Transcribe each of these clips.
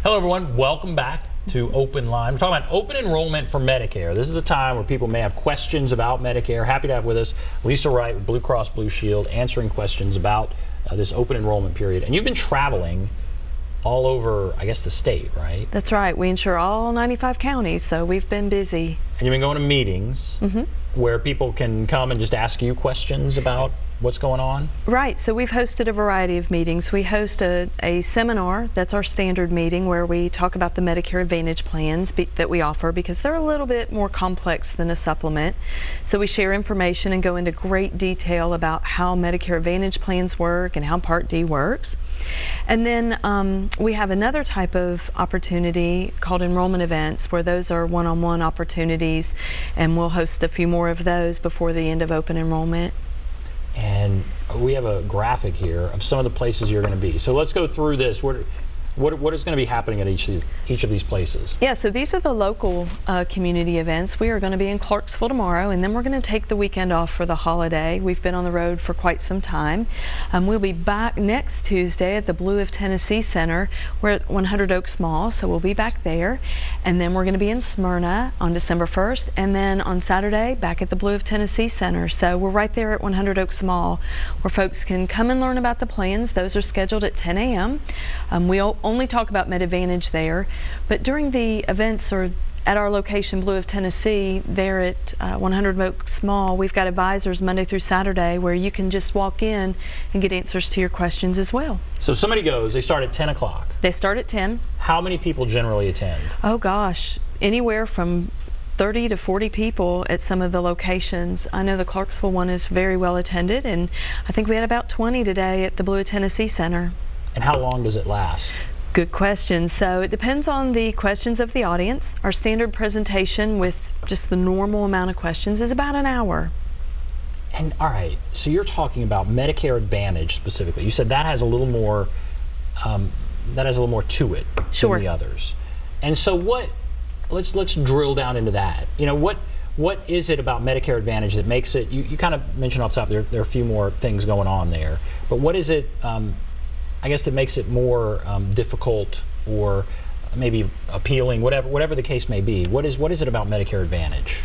Hello everyone, welcome back to OpenLine. We're talking about open enrollment for Medicare. This is a time where people may have questions about Medicare. Happy to have with us Lisa Wright with BlueCross Blue Shield answering questions about this open enrollment period. And you've been traveling all over, I guess, the state, right? That's right. We insure all 95 counties, so we've been busy. And you've been going to meetings where people can come and just ask you questions about what's going on? Right. So we've hosted a variety of meetings. We host a seminar. That's our standard meeting where we talk about the Medicare Advantage plans that we offer because they're a little bit more complex than a supplement. So we share information and go into great detail about how Medicare Advantage plans work and how Part D works. And then we have another type of opportunity called enrollment events where those are one-on-one opportunities, and we'll host a few more of those before the end of open enrollment. And we have a graphic here of some of the places you're going to be. So let's go through this. What is going to be happening at each of these places? Yeah, so these are the local community events. We are going to be in Clarksville tomorrow, and then we're going to take the weekend off for the holiday. We've been on the road for quite some time. We'll be back next Tuesday at the Blue of Tennessee Center. We're at 100 Oaks Mall, so we'll be back there. And then we're going to be in Smyrna on December 1st, and then on Saturday back at the Blue of Tennessee Center. So we're right there at 100 Oaks Mall where folks can come and learn about the plans. Those are scheduled at 10 a.m. We'll only talk about Med Advantage there, but during the events or at our location, Blue of Tennessee, there at 100 Oaks Mall, we've got advisors Monday through Saturday where you can just walk in and get answers to your questions as well. So somebody goes, they start at 10 o'clock. They start at 10. How many people generally attend? Oh gosh, anywhere from 30 to 40 people at some of the locations. I know the Clarksville one is very well attended, and I think we had about 20 today at the Blue of Tennessee Center. And how long does it last? Good question. So it depends on the questions of the audience. Our standard presentation with just the normal amount of questions is about an hour. And all right, so you're talking about Medicare Advantage specifically. You said that has a little more to it than the others. And so let's drill down into that. You know, what is it about Medicare Advantage that makes it, you kind of mentioned off the top there are a few more things going on there, but what is it I guess that makes it more difficult or maybe appealing, whatever the case may be? What is it about Medicare Advantage?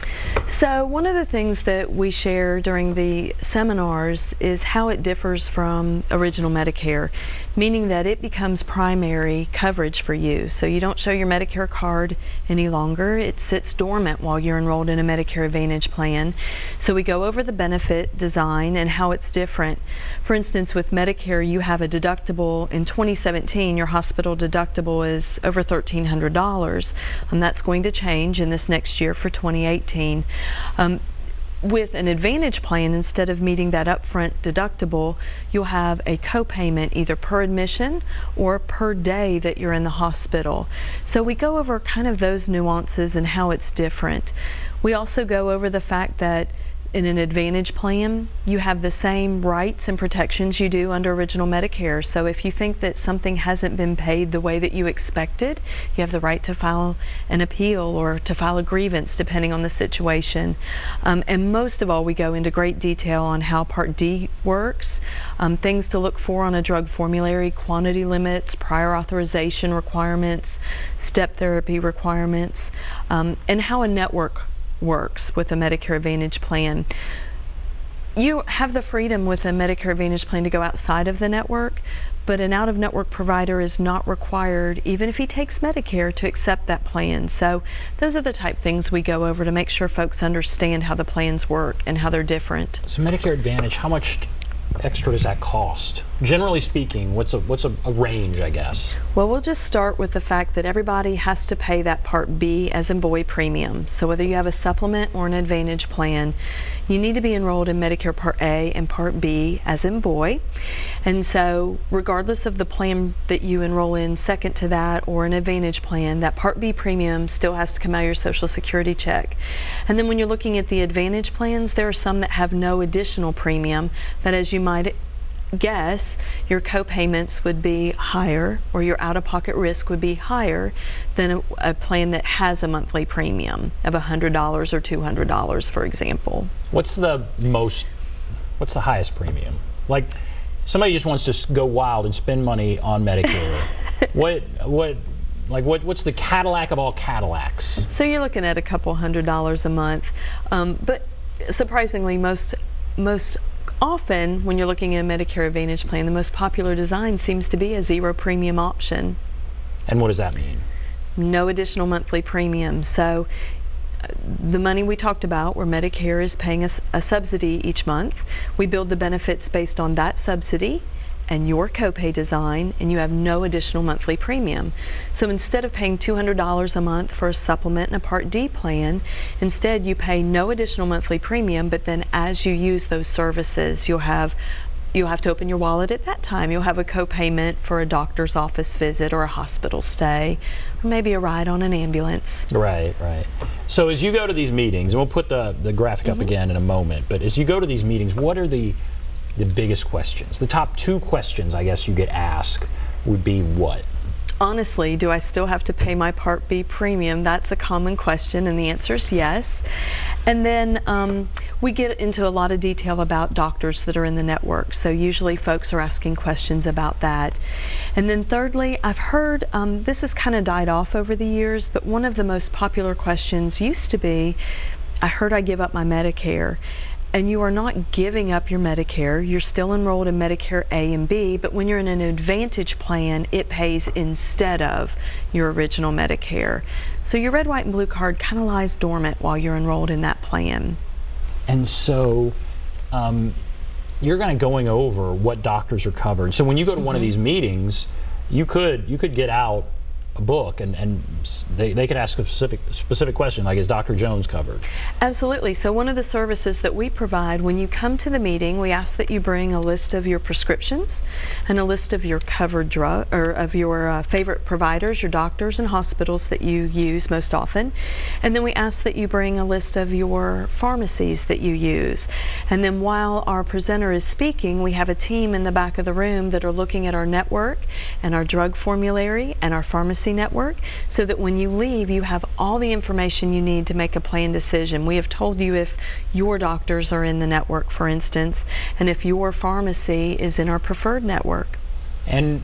So one of the things that we share during the seminars is how it differs from original Medicare, meaning that it becomes primary coverage for you. So you don't show your Medicare card any longer. It sits dormant while you're enrolled in a Medicare Advantage plan. So we go over the benefit design and how it's different. For instance, with Medicare, you have a deductible. In 2017, your hospital deductible is over $1,300, and that's going to change in this next year for 2018. With an Advantage plan, instead of meeting that upfront deductible, you'll have a copayment either per admission or per day that you're in the hospital. So we go over kind of those nuances and how it's different. We also go over the fact that in an Advantage plan, you have the same rights and protections you do under original Medicare. So if you think that something hasn't been paid the way that you expected, you have the right to file an appeal or to file a grievance depending on the situation. And most of all, we go into great detail on how Part D works, things to look for on a drug formulary, quantity limits, prior authorization requirements, step therapy requirements, and how a network works with a Medicare Advantage plan. You have the freedom with a Medicare Advantage plan to go outside of the network, but an out-of-network provider is not required, even if he takes Medicare, to accept that plan. So those are the type things we go over to make sure folks understand how the plans work and how they're different. So Medicare Advantage, how much extra does that cost? Generally speaking, what's a range, I guess? Well, we'll just start with the fact that everybody has to pay that Part B as in boy premium. So whether you have a supplement or an Advantage plan, you need to be enrolled in Medicare Part A and Part B as in boy. And so regardless of the plan that you enroll in second to that or an Advantage plan, that Part B premium still has to come out of your Social Security check. And then when you're looking at the Advantage plans, there are some that have no additional premium, but as you might guess, your co-payments would be higher or your out-of-pocket risk would be higher than a plan that has a monthly premium of $100 or $200, for example. What's the highest premium? Like, somebody just wants to go wild and spend money on Medicare. Like what's the Cadillac of all Cadillacs? So you're looking at a couple $100s a month, but surprisingly, most often when you're looking at a Medicare Advantage plan, the most popular design seems to be a zero premium option. And what does that mean? No additional monthly premium. So the money we talked about, where Medicare is paying us a subsidy each month, we build the benefits based on that subsidy and your copay design, and you have no additional monthly premium. So instead of paying $200 a month for a supplement and a Part D plan, instead you pay no additional monthly premium, but then as you use those services, you'll have to open your wallet at that time. You'll have a copayment for a doctor's office visit or a hospital stay, or maybe a ride on an ambulance. Right, right. So as you go to these meetings, and we'll put the graphic up again in a moment, but as you go to these meetings, what are the biggest questions? The top 2 questions I guess you get asked would be what? Honestly, do I still have to pay my Part B premium? That's a common question, and the answer is yes. And then we get into a lot of detail about doctors that are in the network. So usually folks are asking questions about that. And then thirdly, I've heard, this has kind of died off over the years, but one of the most popular questions used to be, I heard I give up my Medicare. And you are not giving up your Medicare. You're still enrolled in Medicare A and B, but when you're in an Advantage plan, it pays instead of your original Medicare. So your red, white, and blue card kind of lies dormant while you're enrolled in that plan. And so you're kind of going over what doctors are covered. So when you go to one of these meetings, you could get out a book and they could ask a specific question, like, is Dr. Jones covered? Absolutely. So one of the services that we provide, when you come to the meeting, we ask that you bring a list of your prescriptions and a list of your covered drug, or of your favorite providers, your doctors and hospitals that you use most often. And then we ask that you bring a list of your pharmacies that you use. And then while our presenter is speaking, we have a team in the back of the room that are looking at our network and our drug formulary and our pharmacy network, so that when you leave, you have all the information you need to make a planned decision. We have told you if your doctors are in the network, for instance, and if your pharmacy is in our preferred network. And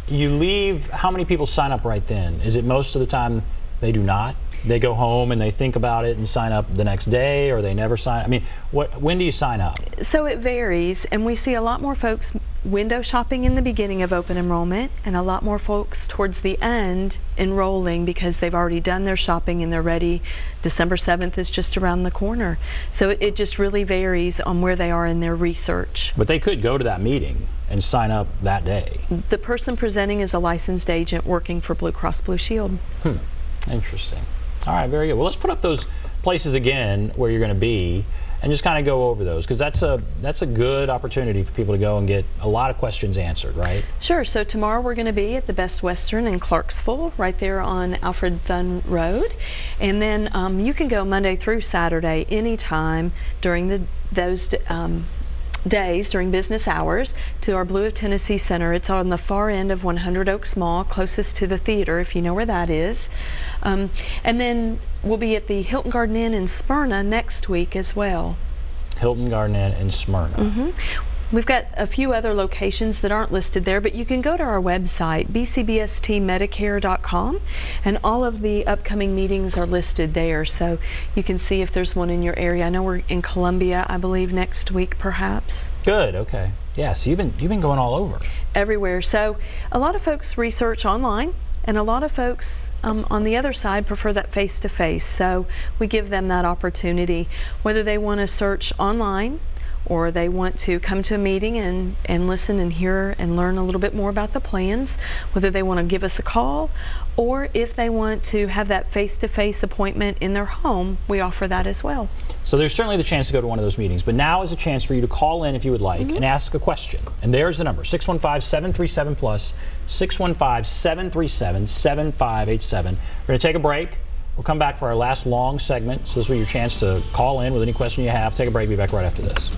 you leave, how many people sign up right then? Is it most of the time they do not? They go home and they think about it and sign up the next day, or they never sign? I mean, when do you sign up? So it varies, and we see a lot more folks window shopping in the beginning of open enrollment, and a lot more folks towards the end enrolling because they've already done their shopping and they're ready. December 7th is just around the corner. So it just really varies on where they are in their research. But they could go to that meeting and sign up that day. The person presenting is a licensed agent working for BlueCross Blue Shield. Interesting. All right, very good. Well, let's put up those places again where you're going to be and just kind of go over those, because that's a good opportunity for people to go and get a lot of questions answered, right? Sure. So tomorrow we're going to be at the Best Western in Clarksville, right there on Alfred Thun Road. And then you can go Monday through Saturday anytime during those days during business hours to our Blue of Tennessee Center. It's on the far end of 100 Oaks Mall, closest to the theater, if you know where that is. And then we'll be at the Hilton Garden Inn in Smyrna next week as well. Hilton Garden Inn in Smyrna. We've got a few other locations that aren't listed there, but you can go to our website, bcbstmedicare.com, and all of the upcoming meetings are listed there, so you can see if there's one in your area. I know we're in Columbia, I believe, next week, perhaps. Good, okay. Yeah, so you've been going all over. Everywhere. So a lot of folks research online, and a lot of folks on the other side prefer that face-to-face, so we give them that opportunity, whether they want to search online or they want to come to a meeting and listen and hear and learn a little bit more about the plans, whether they want to give us a call, or if they want to have that face-to-face appointment in their home, we offer that as well. So there's certainly the chance to go to one of those meetings, but now is a chance for you to call in if you would like and ask a question. And there's the number, 615-737-PLUS, 615-737-7587. We're going to take a break. We'll come back for our last long segment, so this will be your chance to call in with any question you have. Take a break, be back right after this.